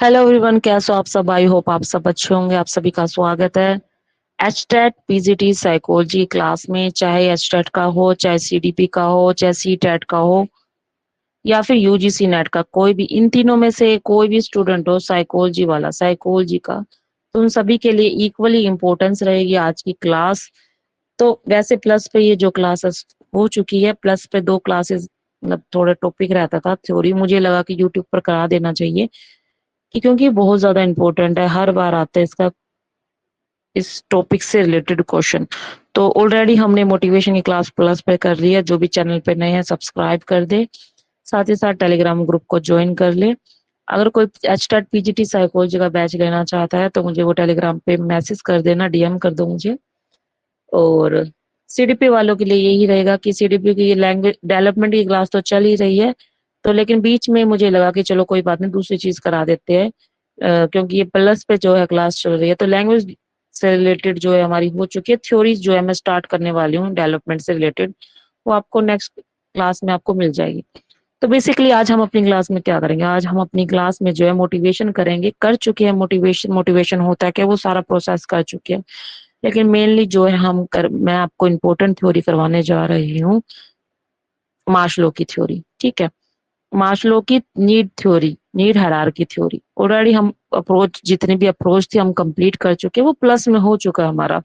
Hello everyone, कैसे हो आप सब। आई होप आप सब अच्छे होंगे। आप सभी का स्वागत है एचटेट पीजीटी साइकोलॉजी क्लास में। चाहे एचटेट का हो, चाहे सीडीपी का हो, चाहे सीटेट का हो, या फिर यूजीसी नेट का, कोई भी इन तीनों में से कोई भी स्टूडेंट हो साइकोलॉजी वाला, साइकोलॉजी का, तो उन सभी के लिए इक्वली इम्पोर्टेंस रहेगी आज की क्लास। तो वैसे प्लस पे ये जो क्लासेस हो चुकी है, प्लस पे 2 क्लासेस मतलब थोड़ा टॉपिक रहता था थ्योरी, मुझे लगा कि यूट्यूब पर करा देना चाहिए क्योंकि बहुत ज्यादा इंपॉर्टेंट है, हर बार आता है इसका, इस टॉपिक से रिलेटेड क्वेश्चन। तो ऑलरेडी हमने मोटिवेशन की क्लास प्लस पे कर ली है। जो भी चैनल पे नए हैं सब्सक्राइब कर दे, साथ ही साथ टेलीग्राम ग्रुप को ज्वाइन कर ले। अगर कोई एचटेट पीजीटी साइकोलॉजी का बैच लेना चाहता है तो मुझे वो टेलीग्राम पे मैसेज कर देना, डीएम कर दो मुझे। और सीडीपी वालों के लिए यही रहेगा कि सीडीपी की लैंग्वेज डेवलपमेंट की क्लास तो चल ही रही है, तो लेकिन बीच में मुझे लगा कि चलो कोई बात नहीं, दूसरी चीज करा देते हैं। क्योंकि ये प्लस पे जो है क्लास चल रही है, तो लैंग्वेज से रिलेटेड जो है हमारी हो चुकी है, थ्योरीज जो है मैं स्टार्ट करने वाली हूँ डेवलपमेंट से रिलेटेड, वो आपको नेक्स्ट क्लास में आपको मिल जाएगी। तो बेसिकली आज हम अपनी क्लास में क्या करेंगे, आज हम अपनी क्लास में जो है मोटिवेशन करेंगे, कर चुके हैं मोटिवेशन। मोटिवेशन होता है क्या, वो सारा प्रोसेस कर चुके हैं, लेकिन मेनली जो है मैं आपको इम्पोर्टेंट थ्योरी करवाने जा रही हूँ, मार्शलो की थ्योरी। ठीक है, मार्शलो की need theory, need hierarchy theory. Already हम अप्रोच, जितनी भी अप्रोच थी हम कंप्लीट कर चुके हैं, वो प्लस में हो चुका है हमारा।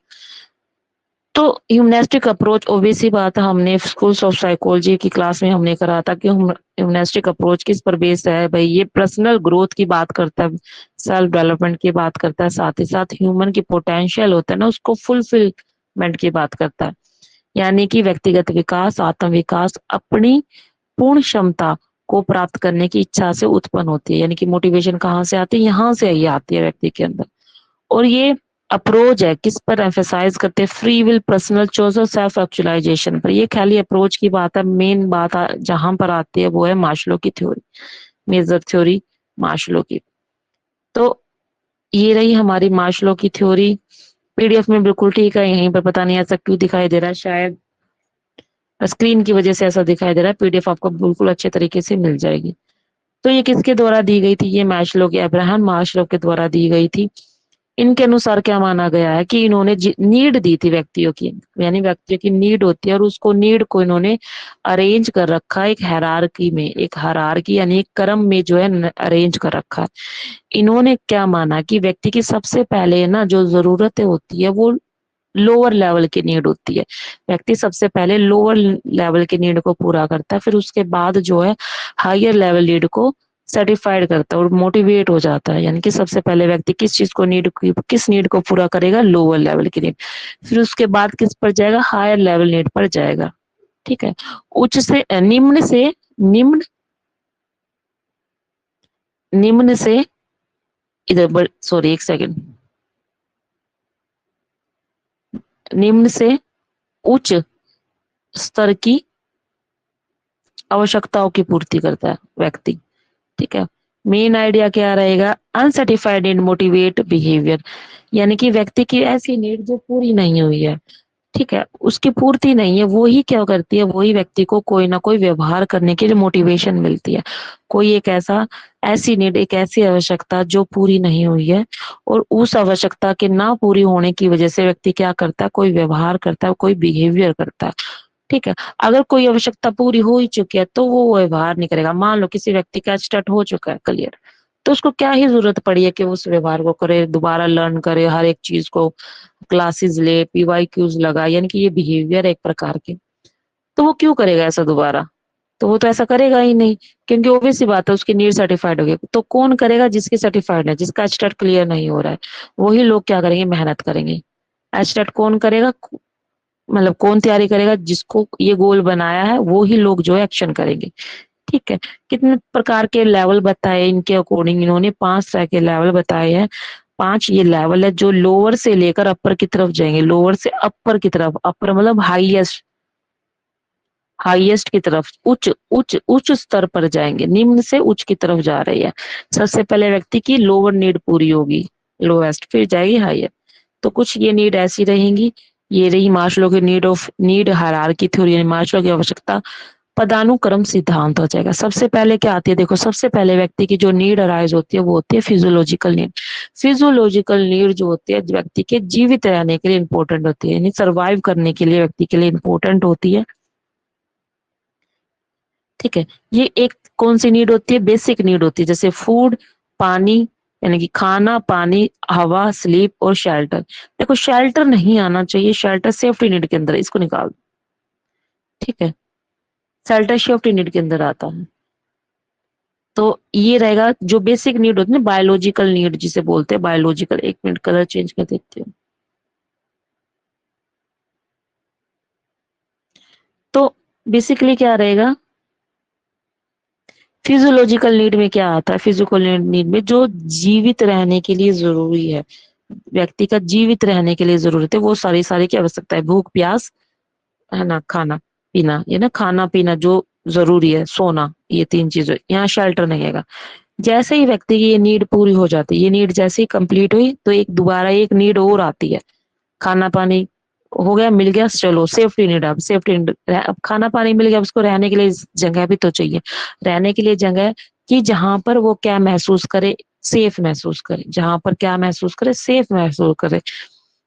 तो ह्यूमनेस्टिक अप्रोच, ओबीसी बात है, हमने स्कूल्स ऑफ साइकोलॉजी की क्लास में हमने करा था कि ह्यूमनेस्टिक अप्रोच किस पर बेस्ड है भाई। ये पर्सनल ग्रोथ की बात करता है, सेल्फ डेवलपमेंट की बात करता है, साथ ही साथ ह्यूमन की पोटेंशियल होता है ना, उसको फुलफिलमेंट की बात करता है। यानी कि व्यक्तिगत विकास, आत्म विकास, अपनी पूर्ण क्षमता को प्राप्त करने की इच्छा से उत्पन्न होती है। यानी कि मोटिवेशन कहाँ से आती है, यहाँ से ये आती है व्यक्ति के अंदर। और ये अप्रोच है किस पर एम्फेसाइज करते हैं, फ्री विल, पर्सनल चॉइस और सेल्फ एक्चुअलाइजेशन पर। ये खाली अप्रोच की बात है, मेन बात जहां पर आती है वो है मार्शलो की थ्योरी, मेजर थ्योरी मार्शलो की। तो ये रही हमारी मार्शलो की थ्योरी। पीडीएफ में बिल्कुल ठीक है, यहीं पर पता नहीं ऐसा क्यों दिखाई दे रहा है, शायद स्क्रीन की वजह से ऐसा दिखाई दे रहा है। पीडीएफ आपको बिल्कुल अच्छे तरीके से मिल जाएगी। तो ये किसके द्वारा दी गई थी, ये मार्शलो के, अब्राहम मार्शलो के द्वारा दी गई थी। इनके अनुसार क्या माना गया है कि इन्होंने नीड दी थी व्यक्तियों की, यानी व्यक्तियों की नीड होती है, और उसको नीड को इन्होंने अरेंज कर रखा है एक हायरार्की में, एक हायरार्की यानी एक क्रम में जो है अरेंज कर रखा है। इन्होंने क्या माना कि व्यक्ति की सबसे पहले ना जो जरूरतें होती है वो लोअर लेवल की नीड होती है। व्यक्ति सबसे पहले लोअर लेवल की नीड को पूरा करता है, फिर उसके बाद जो है हायर लेवल नीड को सेटिस्फाइड करता है और मोटिवेट हो जाता है। यानी कि सबसे पहले व्यक्ति किस चीज को किस नीड को पूरा करेगा, लोअर लेवल की नीड, फिर उसके बाद किस पर जाएगा, हायर लेवल नीड पर जाएगा। ठीक है, उच्च से निम्न, निम्न से इधर, सॉरी एक सेकंड, निम्न से उच्च स्तर की आवश्यकताओं की पूर्ति करता है व्यक्ति। ठीक है, मेन आइडिया क्या रहेगा, अनसेटिस्फाइड नीड मोटिवेट बिहेवियर। यानी कि व्यक्ति की ऐसी नीड जो पूरी नहीं हुई है, ठीक है, उसकी पूर्ति नहीं है, वो ही क्या करती है, वही व्यक्ति को कोई ना कोई व्यवहार करने के लिए मोटिवेशन मिलती है। कोई एक ऐसी नीड, एक ऐसी आवश्यकता जो पूरी नहीं हुई है, और उस आवश्यकता के ना पूरी होने की वजह से व्यक्ति क्या करता है, कोई व्यवहार करता है, कोई बिहेवियर करता है। ठीक है, अगर कोई आवश्यकता पूरी हो ही चुकी है तो वो व्यवहार नहीं करेगा। मान लो किसी व्यक्ति का स्टार्ट हो चुका है क्लियर, तो उसको क्या ही जरूरत पड़ी है कि वो उस व्यवहार को करे, दोबारा लर्न करे, हर एक चीज को क्लासेस ले, पीवाईक्यूज लगा, यानी कि ये बिहेवियर है एक प्रकार के। तो वो क्यों करेगा ऐसा दोबारा, तो वो तो ऐसा करेगा ही नहीं, क्योंकि ऑब्वियस सी बात है उसकी नीड सर्टिफाइड हो गई। तो कौन करेगा, जिसकी सर्टिफाइड है, जिसका स्टार्ट क्लियर नहीं हो रहा है, वही लोग क्या करेंगे, मेहनत करेंगे। स्टार्ट कौन करेगा, मतलब कौन तैयारी करेगा, जिसको ये गोल बनाया है वो ही लोग जो है एक्शन करेंगे। ठीक है, कितने प्रकार के लेवल बताए इनके अकॉर्डिंग, इन्होंने 5 तरह के लेवल बताए हैं। 5 ये लेवल है जो लोअर से लेकर अपर की तरफ जाएंगे, लोअर से अपर की तरफ, अपर मतलब हाईएस्ट, हाईएस्ट की तरफ, उच्च उच्च उच्च स्तर पर जाएंगे, निम्न से उच्च की तरफ जा रही है। सबसे पहले व्यक्ति की लोअर नीड पूरी होगी, लोएस्ट, फिर जाएगी हायर। तो कुछ ये नीड ऐसी रहेंगी। ये रही मार्शलो की नीड हायरार्की थ्योरी, यानी मार्शलो की आवश्यकता पदानुक्रम सिद्धांत हो जाएगा। सबसे पहले क्या आती है, देखो सबसे पहले व्यक्ति की जो नीड अराइज होती है वो होती है फिजियोलॉजिकल नीड। फिजियोलॉजिकल नीड जो होती है व्यक्ति के जीवित रहने के लिए इंपॉर्टेंट होती है, यानी सर्वाइव करने के लिए व्यक्ति के लिए इंपॉर्टेंट होती है। ठीक है, ये एक कौन सी नीड होती है, बेसिक नीड होती है, जैसे फूड, पानी, यानी कि खाना, पानी, हवा, स्लीप और शेल्टर। देखो शेल्टर नहीं आना चाहिए, शेल्टर सेफ्टी नीड के अंदर है, इसको निकाल दो। ठीक है, शेल्टर सेफ्टी नीड के अंदर आता है। तो ये रहेगा जो बेसिक नीड होती है ना, बायोलॉजिकल नीड जिसे बोलते हैं, बायोलॉजिकल। एक मिनट कलर चेंज कर देती हूँ। तो बेसिकली क्या रहेगा, फिजियोलॉजिकल नीड में क्या आता है, फिजिकल नीड में जो जीवित रहने के लिए जरूरी है, व्यक्ति का जीवित रहने के लिए जरूरत है, वो सारी सारी की आवश्यकता है, भूख प्यास, है ना, खाना पीना, ये ना खाना पीना जो जरूरी है, सोना, ये तीन चीजें, यहाँ शेल्टर नहीं आएगा। जैसे ही व्यक्ति की ये नीड पूरी हो जाती है, ये नीड जैसे ही कंप्लीट हुई तो एक दोबारा एक नीड और आती है, खाना पानी हो गया, मिल गया, चलो सेफ्टी नीड। अब सेफ्टी नीड, अब खाना पानी मिल गया, उसको रहने के लिए जगह भी तो चाहिए, रहने के लिए जगह कि जहां पर वो क्या महसूस करे, सेफ महसूस करे, जहां पर क्या महसूस करे, सेफ महसूस करे,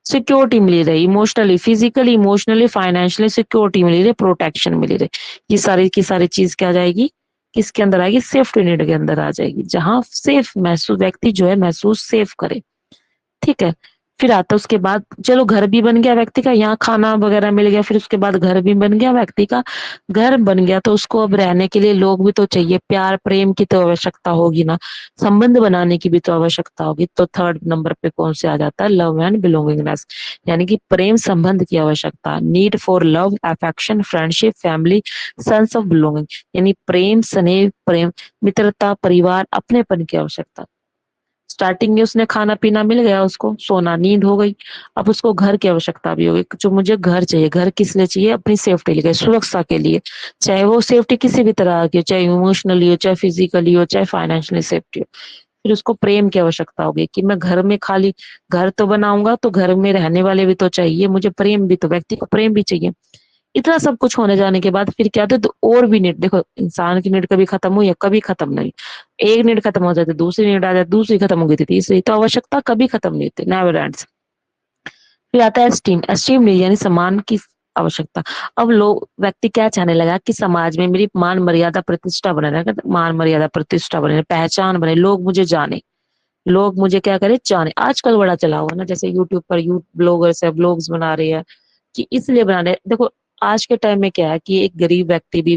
सिक्योरिटी मिली रहे, emotionally, physically, emotionally, financially security मिली रहे, प्रोटेक्शन मिली रहे, ये सारी की सारी चीज क्या आ जाएगी, किसके अंदर आएगी, सेफ्टी नीड के अंदर आ जाएगी, जहां सेफ महसूस व्यक्ति जो है महसूस सेफ करे। ठीक है, फिर आता है उसके बाद, चलो घर भी बन गया व्यक्ति का, यहाँ खाना वगैरह मिल गया, फिर उसके बाद घर भी बन गया व्यक्ति का, घर बन गया तो उसको अब रहने के लिए लोग भी तो चाहिए, प्यार प्रेम की तो आवश्यकता होगी ना, संबंध बनाने की भी तो आवश्यकता होगी। तो थर्ड नंबर पे कौन से आ जाता है, लव एंड बिलोंगिंगनेस, यानी कि प्रेम संबंध की आवश्यकता, need for love, affection, friendship, family, sense of belonging, यानी प्रेम, स्नेह, प्रेम, मित्रता, परिवार, अपनेपन की आवश्यकता। स्टार्टिंग में उसने खाना पीना मिल गया, उसको सोना, नींद हो गई, अब उसको घर की आवश्यकता भी होगी, जो मुझे घर चाहिए, घर किस लिए चाहिए, अपनी सेफ्टी के लिए, सुरक्षा के लिए, चाहे वो सेफ्टी किसी भी तरह की हो, चाहे इमोशनली हो, चाहे फिजिकली हो, चाहे फाइनेंशियली सेफ्टी हो। फिर उसको प्रेम की आवश्यकता होगी कि मैं घर में खाली घर तो बनाऊंगा तो घर में रहने वाले भी तो चाहिए, मुझे प्रेम भी तो, व्यक्ति को प्रेम भी चाहिए। इतना सब कुछ होने जाने के बाद फिर क्या, तो और भी नीड, देखो इंसान की नीड कभी खत्म हुई है, कभी खत्म नहीं। एक नीड खत्म हो जाती, दूसरी नीड आ जाती, दूसरी खत्म हो गई थी, तीसरी, तो आवश्यकता कभी खत्म नहीं होती, नेवर एंड्स। फिर आता है एस्टीम, एस्टीम नीड यानी सम्मान की आवश्यकता। अब लोग, व्यक्ति क्या चाहने लगा कि समाज में मेरी मान मर्यादा प्रतिष्ठा बने रहे, मान मर्यादा प्रतिष्ठा बने रहे, पहचान बने, लोग मुझे जाने, लोग मुझे क्या करे, जाने। आजकल बड़ा चला हुआ ना, जैसे यूट्यूब पर यूथ ब्लॉगर्स है, ब्लॉग्स बना रहे हैं, कि इसलिए बना रहे, देखो आज के टाइम में क्या है कि एक गरीब व्यक्ति भी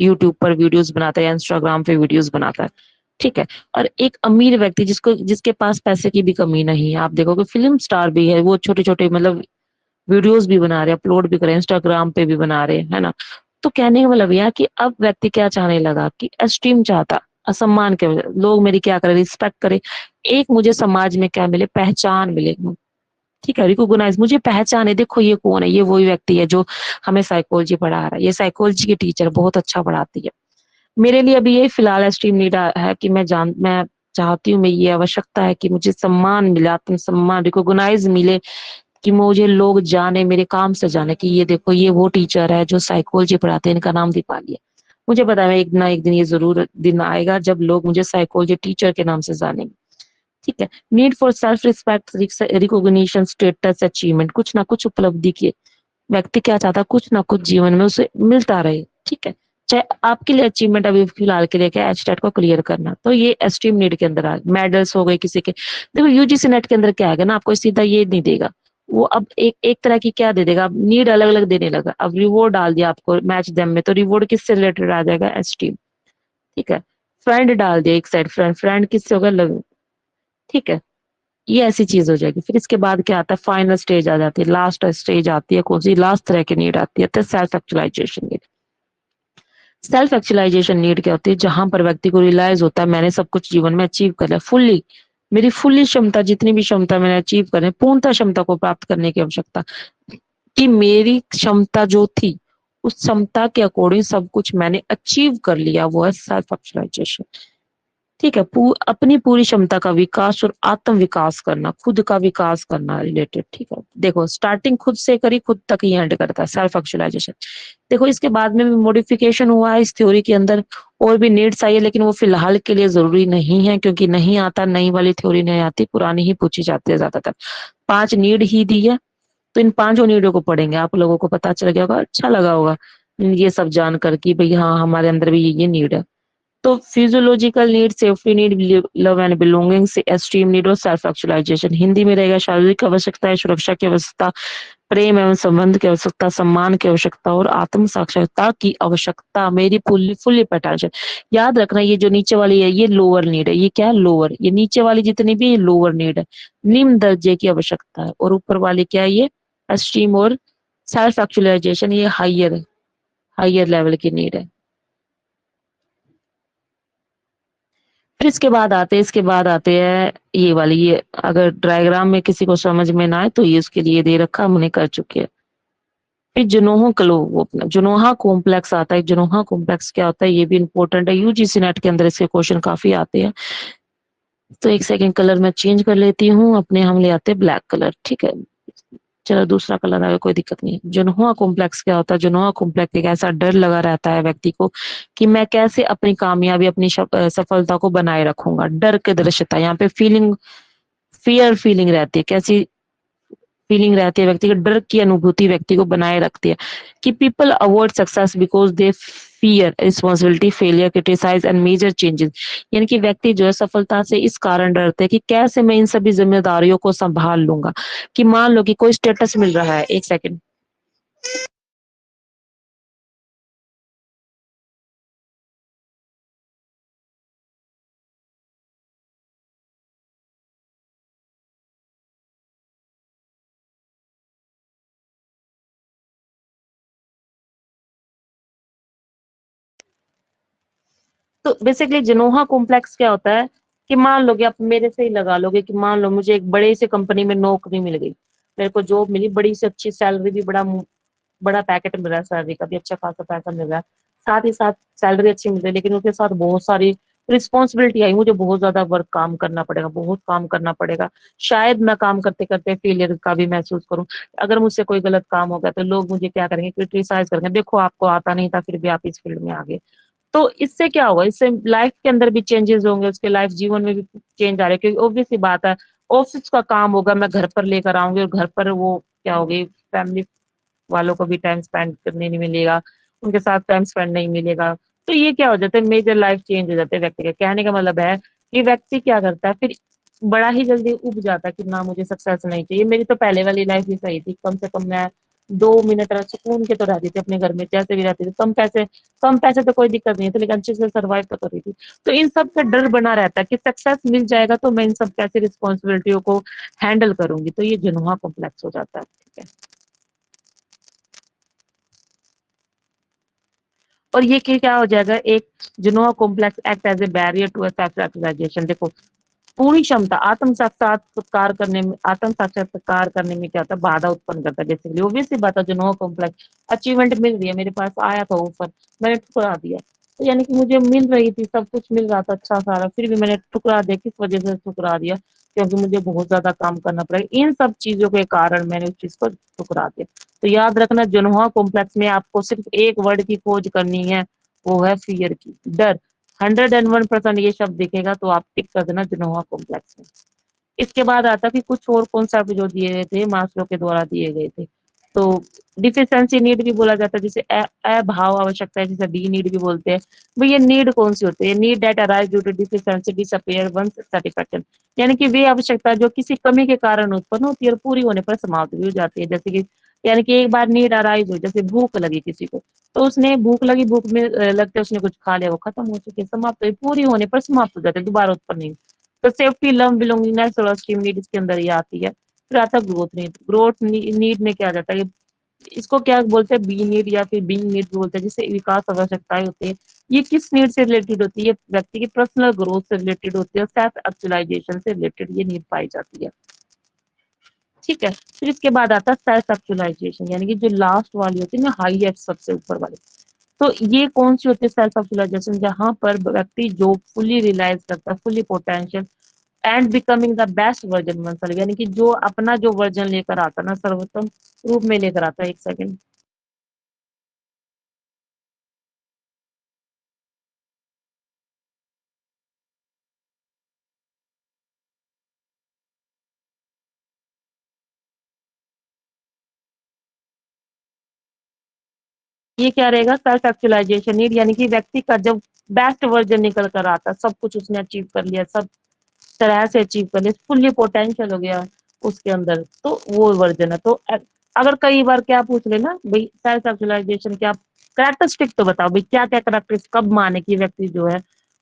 यूट्यूब पर वीडियोस बनाता है या इंस्टाग्राम पे वीडियोस बनाता है। ठीक है, और एक अमीर व्यक्ति जिसको, जिसके पास पैसे की भी कमी नहीं है, आप देखोगे फिल्म स्टार भी है, वो छोटे छोटे मतलब वीडियोस भी बना रहे हैं, अपलोड भी कर रहे हैं, इंस्टाग्राम पे भी बना रहे हैं, है ना। तो कहने का मतलब यह कि अब व्यक्ति क्या चाहने लगा कि एस्टीम चाहता, असम्मान के वजह, लोग मेरी क्या करे, रिस्पेक्ट करे, एक मुझे समाज में क्या मिले, पहचान मिले। ठीक है, रिकॉग्नाइज, मुझे पहचान है, देखो ये कौन है, ये वही व्यक्ति है जो हमें साइकोलॉजी पढ़ा रहा है, ये साइकोलॉजी की टीचर बहुत अच्छा पढ़ाती है। मेरे लिए अभी ये फिलहाल एस्टीम नीड है कि मैं चाहती हूँ, मैं ये आवश्यकता है कि मुझे सम्मान मिले, आत्म सम्मान, रिकॉग्नाइज मिले, कि मुझे लोग जाने, मेरे काम से जाने कि ये देखो ये वो टीचर है जो साइकोलॉजी पढ़ाते हैं, इनका नाम दीपाली है। मुझे पता है एक ना एक दिन ये जरूर दिन आएगा जब लोग मुझे साइकोलॉजी टीचर के नाम से जानेंगे। ठीक है, need for self respect, recognition, status, achievement, कुछ ना कुछ उपलब्धि की व्यक्ति क्या चाहता है, कुछ ना कुछ जीवन में उसे मिलता रहे। ठीक है, चाहे आपके लिए अचीवमेंट अभी फिलहाल के लिए क्या, एचटेट को क्लियर करना, तो ये एस्टीम नीड के अंदर आ, मेडल्स हो गए किसी के, देखो यूजीसी नेट के अंदर क्या है ना, आपको सीधा ये नहीं देगा, वो अब एक एक तरह की क्या दे देगा, अब नीड अलग अलग देने लगा, अब रिवॉर्ड डाल दिया आपको मैच देम में, तो रिवॉर्ड किससे रिलेटेड आ जाएगा, एस्टीम। ठीक है, फ्रेंड डाल दिया एक साइड, फ्रेंड, फ्रेंड किससे होगा, लव। ठीक है, ये ऐसी चीज हो जाएगी। फिर इसके बाद क्या आता है, फाइनल स्टेज आ जाती है, लास्ट स्टेज आती है, कौन सी, लास्ट तरह की नीड आती है, तो self actualization need. Self actualization need क्या होती है, जहां पर व्यक्ति को रियलाइज होता है मैंने सब कुछ जीवन में अचीव कर लिया, फुल्ली, मेरी फुल्ली क्षमता, जितनी भी क्षमता मैंने अचीव कर, पूर्णता क्षमता को प्राप्त करने की आवश्यकता, कि मेरी क्षमता जो थी उस क्षमता के अकॉर्डिंग सब कुछ मैंने अचीव कर लिया, वो है सेल्फ एक्चुअलाइजेशन। ठीक है, अपनी पूरी क्षमता का विकास और आत्म विकास करना, खुद का विकास करना रिलेटेड, ठीक है। देखो स्टार्टिंग खुद से करी, खुद तक ही एंड करता है, सेल्फ एक्चुअलाइजेशन। देखो इसके बाद में भी मॉडिफिकेशन हुआ है इस थ्योरी के अंदर, और भी नीड्स आई है, लेकिन वो फिलहाल के लिए जरूरी नहीं है, क्योंकि नहीं आता, नई वाली थ्योरी नहीं आती, पुरानी ही पूछी जाती है ज्यादातर। 5 नीड ही दी है, तो इन 5 नीडों को पढ़ेंगे, आप लोगों को पता चल गया होगा, अच्छा लगा होगा ये सब जानकर कि भाई हाँ हमारे अंदर भी ये नीड है। तो physiological need, safety need, love and belonging, esteem need और सेल्फ एक्चुअलाइजेशन। हिंदी में रहेगा शारीरिक आवश्यकता, सुरक्षा की आवश्यकता, प्रेम एवं संबंध की आवश्यकता, सम्मान की आवश्यकता और आत्म साक्षरता की आवश्यकता, मेरी फुल्ली पोटेंशियल। याद रखना ये जो नीचे वाली है ये लोअर नीड है, ये क्या है लोअर, ये नीचे वाली जितनी भी लोअर नीड है, निम्न दर्जे की आवश्यकता है, और ऊपर वाली क्या है ये एस्टीम और सेल्फ एक्चुअलाइजेशन, ये हाइयर हाइयर लेवल की नीड है। फिर इसके बाद आते हैं ये वाली, ये अगर डायग्राम में किसी को समझ में ना आए तो ये उसके लिए दे रखा, हमने कर चुके हैं। फिर जुनोहा क्लो, वो अपना जुनोहा कॉम्प्लेक्स आता है। जुनोहा कॉम्प्लेक्स क्या होता है ये भी इंपॉर्टेंट है, यूजीसी नेट के अंदर इसके क्वेश्चन काफी आते हैं। तो एक सेकंड, कलर मैं चेंज कर लेती हूँ अपने, हम ले आते हैं ब्लैक कलर, ठीक है। चलो दूसरा कलर आए, कोई दिक्कत नहीं है। जुनोहा कॉम्प्लेक्स क्या होता है, जुनोहा कॉम्प्लेक्स एक ऐसा डर लगा रहता है व्यक्ति को कि मैं कैसे अपनी कामयाबी, अपनी सफलता को बनाए रखूंगा। डर के दृश्यता, यहाँ पे फीलिंग, फियर फीलिंग रहती है। कैसी फीलिंग रहती है, व्यक्ति को डर की अनुभूति व्यक्ति को बनाए रखती है कि people avoid success because they fear responsibility, failure, criticize and major changes. यानी कि व्यक्ति जो है सफलता से इस कारण डरते हैं कि कैसे मैं इन सभी जिम्मेदारियों को संभाल लूंगा। कि मान लो कि कोई स्टेटस मिल रहा है, एक सेकंड, तो बेसिकली जिनोहा कॉम्प्लेक्स क्या होता है कि मान लो कि आप मेरे से ही लगा लोगे कि मान लो मुझे एक बड़े से कंपनी में नौकरी मिल गई, मेरे को जॉब मिली, बड़ी से अच्छी सैलरी भी, बड़ा बड़ा पैकेट मिल रहा है, सैलरी का भी अच्छा खासा पैसा मिल रहा है, साथ ही साथ सैलरी अच्छी मिल रही है, लेकिन उसके साथ बहुत सारी रिस्पॉन्सिबिलिटी आई, मुझे बहुत ज्यादा वर्क काम करना पड़ेगा, बहुत काम करना पड़ेगा। शायद मैं काम करते करते फेलियर का भी महसूस करूं, अगर मुझसे कोई गलत काम हो गया तो लोग मुझे क्या करेंगे, क्रिटिसाइज करेंगे, देखो आपको आता नहीं था फिर भी आप इस फील्ड में आ गए। तो इससे क्या होगा, इससे लाइफ के अंदर भी चेंजेस होंगे, उसके लाइफ जीवन में भी चेंज आ रहे हैं, क्योंकि ऑब्वियस सी बात है, ऑफिस का काम होगा मैं घर पर लेकर आऊंगी, और घर पर वो क्या होगी, फैमिली वालों को भी टाइम स्पेंड करने नहीं मिलेगा, उनके साथ टाइम स्पेंड नहीं मिलेगा। तो ये क्या हो जाता है, मेजर लाइफ चेंज हो जाते हैं व्यक्ति के। कहने का मतलब है कि व्यक्ति क्या करता है फिर, बड़ा ही जल्दी उब जाता है कि ना मुझे सक्सेस नहीं चाहिए। मेरी तो पहले वाली लाइफ ही सही थी, कम से कम मैं 2 मिनट सुकून के तो रहती थी अपने घर में, जैसे भी रहती थी, कम पैसे तो कोई दिक्कत नहीं थी, लेकिन अच्छे से सर्वाइव तो कर रही थी। तो इन सब का डर बना रहता है कि सक्सेस मिल जाएगा तो मैं इन सब कैसे रिस्पॉन्सिबिलिटियों को हैंडल करूंगी, तो ये जुनूहा कॉम्प्लेक्स हो जाता है, ठीक है। और ये क्या हो जाएगा, एक Jonah complex act as a barrier to self actualization. देखो पूरी क्षमता, आत्म साक्षात्कार करने में क्या होता है, बाधा उत्पन्न करता है। बेसिकली ओब्वियस सी बात है, जुनोहा कॉम्प्लेक्स, अचीवमेंट मिल रही है, मेरे पास आया था ऑफर, मैंने ठुकरा दिया, तो यानी कि मुझे मिल रही थी, सब कुछ मिल रहा था अच्छा सारा, फिर भी मैंने ठुकरा दिया। किस वजह से ठुकरा दिया, क्योंकि मुझे बहुत ज्यादा काम करना पड़ेगा, इन सब चीजों के कारण मैंने उस चीज को ठुकरा दिया। तो याद रखना, जुनोहा कॉम्प्लेक्स में आपको सिर्फ एक वर्ड की खोज करनी है, वो है फियर की, डर। 101% ये शब्द दिखेगा तो आप टिक कर देना जुनोहा कॉम्प्लेक्स में। इसके बाद आता कि कुछ और कॉन्सेप्ट जो दिए गए थे, मास्लो के द्वारा दिए गए थे। तो डिफिशियंसी नीड भी बोला जाता है, जिसे अभाव आवश्यकता है, जिसे डी नीड भी बोलते हैं। भाई ये नीड कौन सी होती है, need that arise due to deficiency disappear once satisfaction. यानी कि वे आवश्यकता जो किसी कमी के कारण उत्पन्न होती है और पूरी होने पर समाप्त भी हो जाती है। जैसे कि यानी कि एक बार नीड अराइज हो, जैसे भूख लगी किसी को, तो उसने भूख लगी, भूख में लगते उसने कुछ खा लिया, वो खत्म हो चुकी है, समाप्त हुई, पूरी होने पर समाप्त हो जाती है, दोबारा उत्पन्न नहीं। तो सेफ्टी, लव, बिलोंगिंगनेस और स्टीम नीड इसके अंदर ही आती है। फिर आता है ग्रोथ नीड। ग्रोथ नीड में क्या आ जाता है, इसको क्या बोलते हैं, बी नीड या फिर बीइंग नीड बोलते हैं, जिससे विकास आवश्यकताएं होती है। ये किस नीड से रिलेटेड होती है, ये व्यक्ति की पर्सनल ग्रोथ से रिलेटेड होती है, सेल्फ एक्चुअलाइजेशन से रिलेटेड ये नीड पाई जाती है, ठीक है। फिर इसके बाद आता है सेल्फ एक्चुअलाइजेशन, यानी कि जो लास्ट वाली होती है ना, हाईएस्ट सबसे ऊपर वाली। तो ये कौन सी होती है सेल्फ एक्चुअलाइजेशन, जहां पर व्यक्ति जो फुली रियलाइज करता है, fully potential and becoming the best version one, यानी कि जो अपना जो वर्जन लेकर आता है ना, सर्वोत्तम रूप में लेकर आता है। एक सेकंड, ये क्या रहेगा, सेल्फ एक्चुअलाइजेशन नीड, यानी कि व्यक्ति का जब बेस्ट वर्जन निकल कर आता है, सब कुछ उसने अचीव कर लिया, सब तरह से अचीव कर लिया, फुल्ली पोटेंशियल हो गया उसके अंदर, तो वो वर्जन है। तो अगर कई बार क्या पूछ लेना भाई सेल्फ एक्चुअलाइजेशन क्या कैरेक्टरिस्टिक, तो बताओ भाई क्या क्या कैरेक्टरिस्टिक कब माने कि व्यक्ति जो है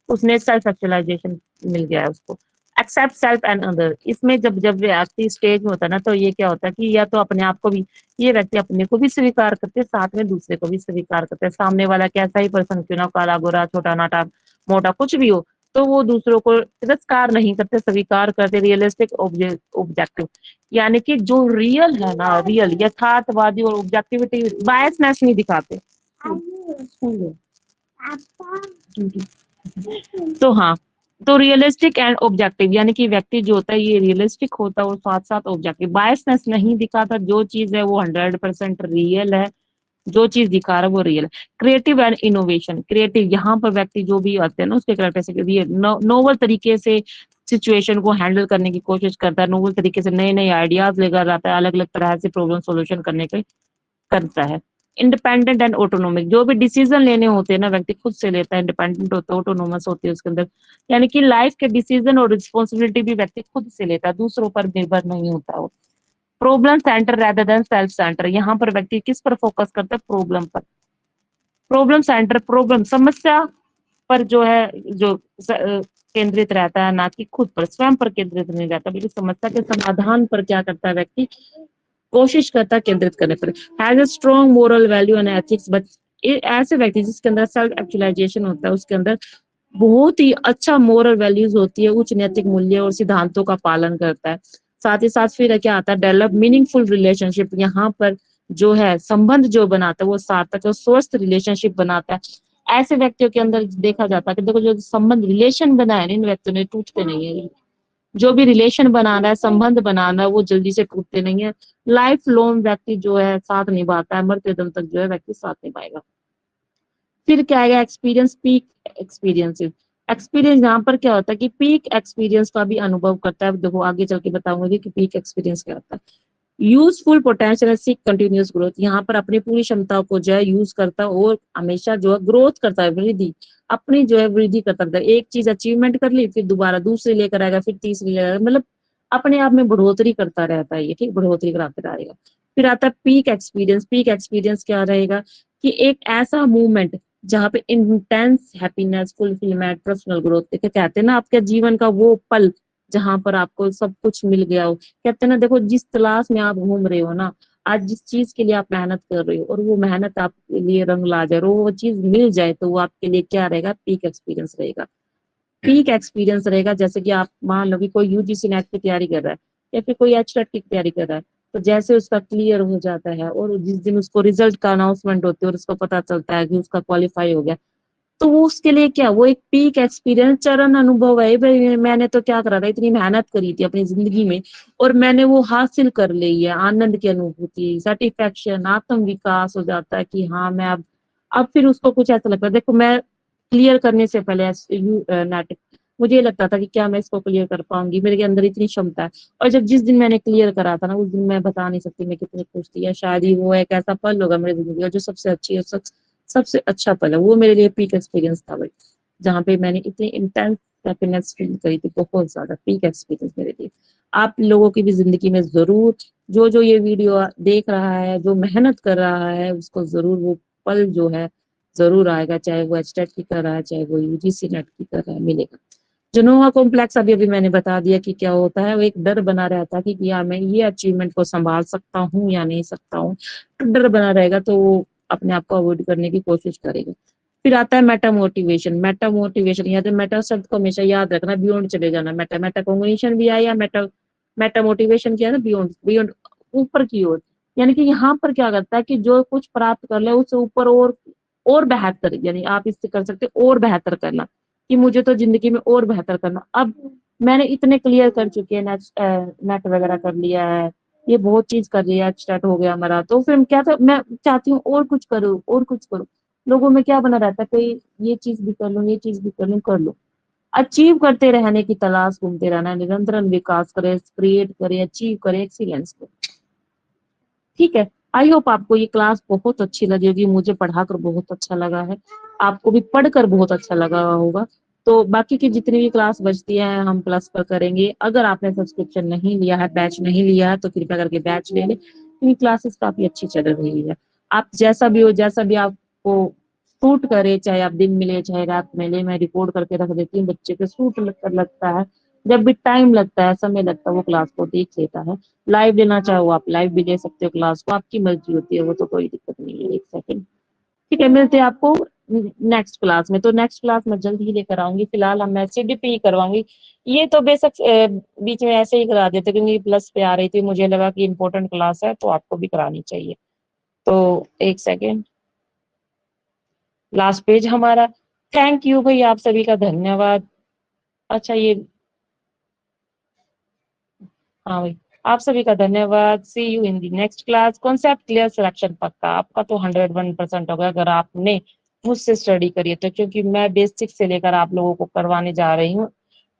उसने सेल्फ एक्चुअलाइजेशन मिल गया है उसको। एक्सेप्ट सेल्फ एंड अदर, इसमें जब जब व्यक्ति स्टेज में होता है ना, तो ये क्या होता है कि या तो अपने आप को भी, ये व्यक्ति अपने को भी स्वीकार करते, साथ में दूसरे को भी स्वीकार करते हैं, सामने वाला कैसा ही पर्सन क्यों ना, काला गोरा छोटा नाटा मोटा कुछ भी हो, तो वो दूसरों को तिरस्कार नहीं करते, स्वीकार करते, रियलिस्टिक ऑब्जेक्टिव, यानी कि जो रियल है ना, रियल यथार्थवादी और ऑब्जेक्टिविटी, बायसनेस नहीं दिखाते। तो हाँ, तो रियलिस्टिक एंड ऑब्जेक्टिव, यानी कि व्यक्ति जो होता है ये रियलिस्टिक होता है और साथ साथ ऑब्जेक्टिव, बायसनेस नहीं दिखाता, जो चीज है वो 100% रियल है, जो चीज दिखा रहा है वो रियल है। क्रिएटिव एंड इनोवेशन, क्रिएटिव यहाँ पर व्यक्ति जो भी आते हैं ना उसके कैरेक्टरिस्टिक, नोवल तरीके से सिचुएशन को हैंडल करने की कोशिश करता है, नोवल तरीके से नए नए आइडियाज लेकर आता है, अलग अलग तरह से प्रॉब्लम सोल्यूशन करने के करता है। इंडिपेंडेंट एंड ऑटोनोमिक, जो भी डिसीजन लेने होते हैं ना व्यक्ति खुद से लेता है, इंडिपेंडेंट होता है, ऑटोनोमस होती है उसके अंदर, यानी कि लाइफ के डिसीजन और रिस्पॉन्सिबिलिटी भी व्यक्ति खुद से लेता है, दूसरों पर निर्भर नहीं होता वो। Problem centre rather than self centre, यहाँ पर व्यक्ति किस पर फोकस करता है, प्रॉब्लम पर। प्रॉब्लम सेंटर, प्रॉब्लम समस्या पर जो है, जो केंद्रित रहता है, ना कि खुद पर, स्वयं पर केंद्रित नहीं रहता, बल्कि समस्या के समाधान पर क्या करता है व्यक्ति, कोशिश करता है केंद्रित करने पर। Has a strong moral value and ethics, but ऐसे व्यक्ति जिसके अंदर सेल्फ एक्चुअलाइजेशन होता है, उसके अंदर बहुत ही अच्छा मोरल वैल्यूज होती है, उच्च नैतिक मूल्य और सिद्धांतों का पालन करता है। साथ ही साथ फिर क्या आता है, डेवलप मीनिंगफुल रिलेशनशिप, यहाँ पर जो है संबंध जो बनाता है वो सार्थक और स्वस्थ रिलेशनशिप बनाता है। ऐसे व्यक्तियों के अंदर देखा जाता है कि देखो जो संबंध रिलेशन बनाए इन व्यक्तियों ने टूटते नहीं है, जो भी रिलेशन बनाना है, संबंध बनाना है, वो जल्दी से टूटते नहीं है। लाइफ लॉन्ग व्यक्ति जो है साथ निभाता है, मरते दम तक जो है व्यक्ति साथ निभाएगा। फिर क्या आएगा, एक्सपीरियंस, पीक एक्सपीरियंसेस। एक्सपीरियंस यहाँ पर क्या होता है कि पीक एक्सपीरियंस का भी अनुभव करता है, देखो आगे चल के बताऊंगी कि पीक एक्सपीरियंस क्या होता है। Useful potential seek continuous growth, यहाँ पर अपनी पूरी क्षमता को जो है यूज करता है और हमेशा जो है ग्रोथ करता है, वृद्धि अपनी जो है वृद्धि करता रहता है। एक चीज अचीवमेंट कर ली, फिर दोबारा दूसरी लेकर आएगा, फिर तीसरी लेकर आएगा, मतलब अपने आप में बढ़ोतरी करता रहता है ये, ठीक, बढ़ोतरी कराते रहेगा। फिर आता है पीक एक्सपीरियंस। पीक एक्सपीरियंस क्या रहेगा कि एक ऐसा मूवमेंट जहाँ पे intense happiness, fulfilment, personal growth, देखिए कहते हैं ना आपके जीवन का वो पल जहां पर आपको सब कुछ मिल गया हो। कहते हैं ना, देखो जिस तलाश में आप घूम रहे हो ना, आज जिस चीज के लिए आप मेहनत कर रहे हो और वो मेहनत आपके लिए रंग ला जाए और वो चीज मिल जाए, तो वो आपके लिए क्या रहेगा, पीक एक्सपीरियंस रहेगा। पीक एक्सपीरियंस रहेगा जैसे कि आप मान लो कि कोई यूजीसी नेट की तैयारी कर रहा है या फिर कोई एचटेट की तैयारी कर रहा है, तो जैसे उसका क्लियर हो जाता है और जिस दिन उसको रिजल्ट का अनाउंसमेंट होती है और उसको पता चलता है कि उसका क्वालिफाई हो गया, तो वो उसके लिए क्या, वो एक पीक एक्सपीरियंस, चरण अनुभव है भाई, मैंने तो क्या करा था, इतनी मेहनत करी थी अपनी जिंदगी में और मैंने वो हासिल कर ली है। आनंद की अनुभूति, सेटिस्फेक्शन, आत्म विकास हो जाता है कि हाँ मैं अब फिर उसको कुछ ऐसा लगता है, देखो मैं क्लियर करने से पहले नाटक मुझे ये लगता था कि क्या मैं इसको क्लियर कर पाऊंगी, मेरे के अंदर इतनी क्षमता है, और जब जिस दिन मैंने क्लियर करा था ना, उस दिन मैं बता नहीं सकती मैं कितनी खुश थी, या शायद ही वो एक ऐसा पल होगा मेरी जिंदगी का जो सबसे अच्छी है, सबसे अच्छा पल है, वो मेरे लिए पीक एक्सपीरियंस था भाई, जहाँ पे मैंने इतनी इंटेंस हैप्पीनेस फील करी थी, बहुत ज्यादा पीक एक्सपीरियंस मेरे लिए। आप लोगों की भी जिंदगी में जरूर, जो जो ये वीडियो देख रहा है, जो मेहनत कर रहा है, उसको जरूर वो पल जो है जरूर आएगा, चाहे वो एचटेट की कर रहा है, चाहे वो यूजीसी नेट की कर रहा है, मिलेगा। जनोवा कॉम्प्लेक्स अभी अभी मैंने बता दिया कि क्या होता है, वो एक डर बना रहता है कि या मैं ये अचीवमेंट को संभाल सकता हूँ या नहीं सकता हूँ, तो डर बना रहेगा, तो वो अपने आप को अवॉइड करने की कोशिश करेगा। फिर आता है मेटा मोटिवेशन। मेटा मोटिवेशन, या तो मेटा शब्द को हमेशा याद रखना, बियॉन्ड चले जाना, मेटा मेटा कॉम्बिनेशन भी आया, मेटा मेटा मोटिवेशन किया ना, बियॉन्ड बियॉन्ड, ऊपर की ओर, यानी कि यहाँ पर क्या करता है कि जो कुछ प्राप्त कर ले उससे ऊपर और और बेहतर, यानी आप इससे कर सकते और बेहतर करना, कि मुझे तो जिंदगी में और बेहतर करना। अब मैंने इतने क्लियर कर चुके हैं, नेट वगैरह कर लिया है, ये बहुत चीज कर लिया, स्टार्ट हो गया हमारा, तो फिर क्या था, मैं चाहती हूँ और कुछ करूँ और कुछ करूँ। लोगों में क्या बना रहता है, कहीं ये चीज भी कर लूँ, ये चीज भी कर लूँ। अचीव करते रहने की तलाश, घूमते रहना, निरंतर विकास करे, क्रिएट करे, अचीव करे, एक्सीलेंस करे। ठीक है। आई होप आपको ये क्लास बहुत अच्छी लगी होगी, मुझे पढ़ाकर बहुत अच्छा लगा है, आपको भी पढ़कर बहुत अच्छा लगा होगा। तो बाकी की जितनी भी क्लास बचती है हम प्लस पर करेंगे। अगर आपने सब्सक्रिप्शन नहीं लिया है, बैच नहीं लिया है, तो कृपया करके बैच ले लें, क्योंकि क्लासेस काफी अच्छी चल रही है। आप जैसा भी हो, जैसा भी आपको सूट करे, चाहे आप दिन मिले चाहे रात मिले, मैं रिकॉर्ड करके रख देती हूँ, बच्चे पे सूट लगता है, जब भी टाइम लगता है, समय लगता है, वो क्लास को देख लेता है। लाइव लेना चाहो आप लाइव भी ले सकते हो, क्लास को आपकी मर्जी होती है, वो तो कोई दिक्कत नहीं है। एक सेकंड। ठीक है, मिलते हैं आपको नेक्स्ट क्लास में। तो नेक्स्ट क्लास मैं जल्द ही लेकर आऊंगी, फिलहाल हम मैं सीडीपी ही करवाऊंगी। ये तो बेशक बीच में ऐसे ही करा देते, क्योंकि प्लस पे आ रही थी, मुझे लगा कि इंपॉर्टेंट क्लास है तो आपको भी करानी चाहिए। तो एक सेकेंड, लास्ट पेज हमारा। थैंक यू भाई, आप सभी का धन्यवाद। अच्छा ये, हाँ भाई, आप सभी का धन्यवाद। See you in the next class. Concept clear, selection पक्का आपका तो 101% होगा अगर आपने मुझसे स्टडी करी है तो, क्योंकि मैं बेसिक से लेकर आप लोगों को करवाने जा रही हूँ,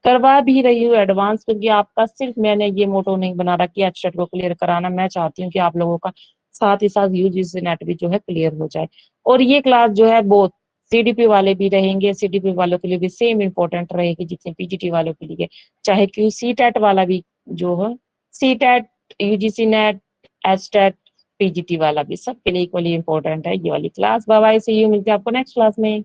करवा भी रही हूँ एडवांस, क्योंकि आपका सिर्फ मैंने ये मोटो नहीं बना रखा कि एचटेट को क्लियर कराना, मैं चाहती हूँ कि आप लोगों का साथ ही साथ यूजीसी नेट भी जो है क्लियर हो जाए। और ये क्लास जो है बहुत, सीडीपी वाले भी रहेंगे, सीडीपी वालों के लिए भी सेम इंपॉर्टेंट रहेगी जितने पीजीटी वालों के लिए, चाहे क्यू सी टेट वाला भी जो है, C TET, UGC NET, H TET, PGT वाला भी, सबके लिए इक्वली इंपॉर्टेंट है ये वाली class. Bye bye, see you, मिलते हैं आपको नेक्स्ट क्लास में।